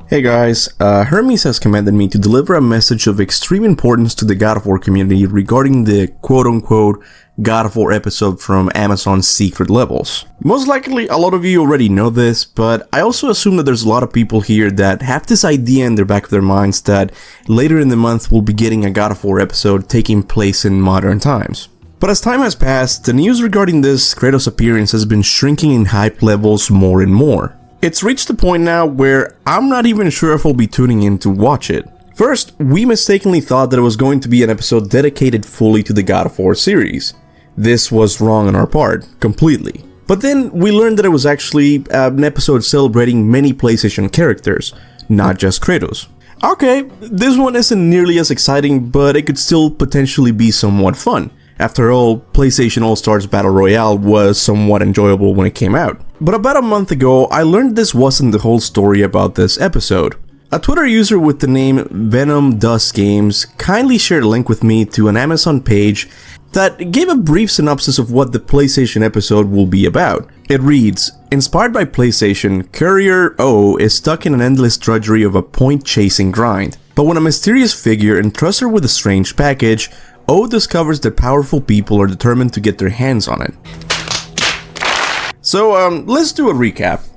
Hey guys, Hermes has commanded me to deliver a message of extreme importance to the God of War community regarding the quote-unquote God of War episode from Amazon's secret levels. Most likely a lot of you already know this, but I also assume that there's a lot of people here that have this idea in the back of their minds that later in the month we'll be getting a God of War episode taking place in modern times. But as time has passed, the news regarding this Kratos appearance has been shrinking in hype levels more and more. It's reached the point now where I'm not even sure if I'll be tuning in to watch it. First, we mistakenly thought that it was going to be an episode dedicated fully to the God of War series. This was wrong on our part, completely. But then we learned that it was actually an episode celebrating many PlayStation characters, not just Kratos. Okay, this one isn't nearly as exciting, but it could still potentially be somewhat fun. After all, PlayStation All-Stars Battle Royale was somewhat enjoyable when it came out. But about a month ago, I learned this wasn't the whole story about this episode. A Twitter user with the name VenomDustGames kindly shared a link with me to an Amazon page that gave a brief synopsis of what the PlayStation episode will be about. It reads, inspired by PlayStation, Courier O is stuck in an endless drudgery of a point-chasing grind. But when a mysterious figure entrusts her with a strange package, O discovers that powerful people are determined to get their hands on it. So, let's do a recap.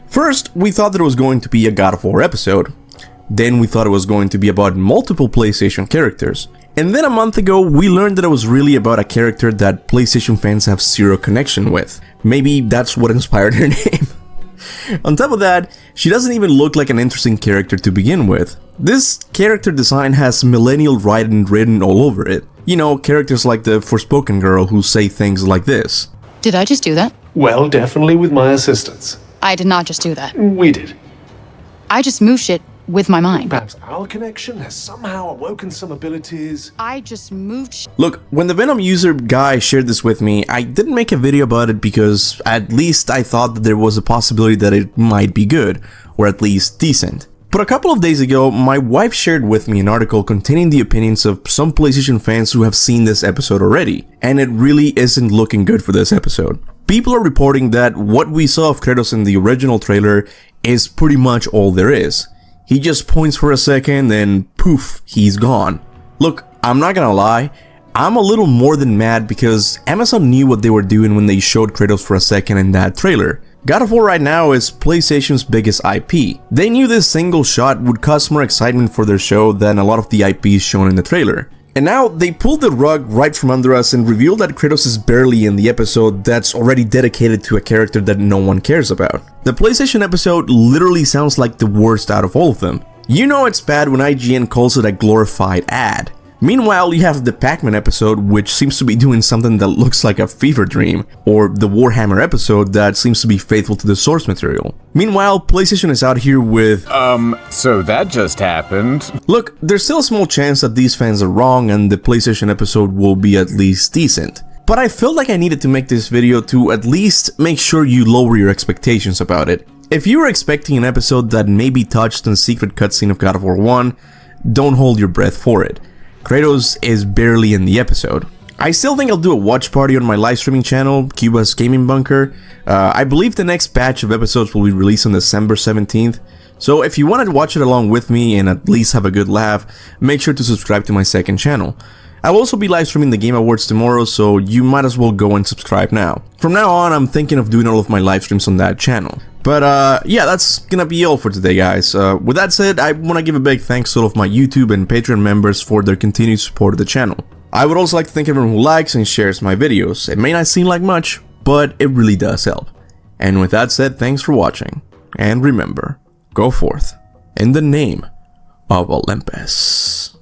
First, we thought that it was going to be a God of War episode. Then we thought it was going to be about multiple PlayStation characters. And then a month ago, we learned that it was really about a character that PlayStation fans have zero connection with. Maybe that's what inspired her name. On top of that, she doesn't even look like an interesting character to begin with. This character design has millennial writing written all over it. You know, characters like the Forspoken girl who say things like this. Did I just do that? Well, definitely with my assistance. I did not just do that. We did. I just moved shit with my mind. Perhaps our connection has somehow awoken some abilities. I just moved shit. Look, when the Venom user guy shared this with me, I didn't make a video about it because at least I thought that there was a possibility that it might be good, or at least decent. But a couple of days ago, my wife shared with me an article containing the opinions of some PlayStation fans who have seen this episode already, and it really isn't looking good for this episode. People are reporting that what we saw of Kratos in the original trailer is pretty much all there is. He just points for a second and poof, he's gone. Look, I'm not gonna lie, I'm a little more than mad because Amazon knew what they were doing when they showed Kratos for a second in that trailer. God of War right now is PlayStation's biggest IP. They knew this single shot would cause more excitement for their show than a lot of the IPs shown in the trailer. And now they pulled the rug right from under us and revealed that Kratos is barely in the episode that's already dedicated to a character that no one cares about. The PlayStation episode literally sounds like the worst out of all of them. You know it's bad when IGN calls it a glorified ad. Meanwhile, you have the Pac-Man episode, which seems to be doing something that looks like a fever dream, or the Warhammer episode that seems to be faithful to the source material. Meanwhile, PlayStation is out here with so that just happened. Look, there's still a small chance that these fans are wrong and the PlayStation episode will be at least decent. But I felt like I needed to make this video to at least make sure you lower your expectations about it. If you were expecting an episode that maybe touched on the secret cutscene of God of War 1, don't hold your breath for it. Kratos is barely in the episode. I still think I'll do a watch party on my live streaming channel, Kuba's Gaming Bunker. I believe the next batch of episodes will be released on December 17th. So if you want to watch it along with me and at least have a good laugh, make sure to subscribe to my second channel. I will also be live streaming the Game Awards tomorrow, so you might as well go and subscribe now. From now on, I'm thinking of doing all of my live streams on that channel. But yeah, that's gonna be all for today, guys. With that said, I want to give a big thanks to all of my YouTube and Patreon members for their continued support of the channel. I would also like to thank everyone who likes and shares my videos. It may not seem like much, but it really does help. And with that said, thanks for watching. And remember, go forth in the name of Olympus.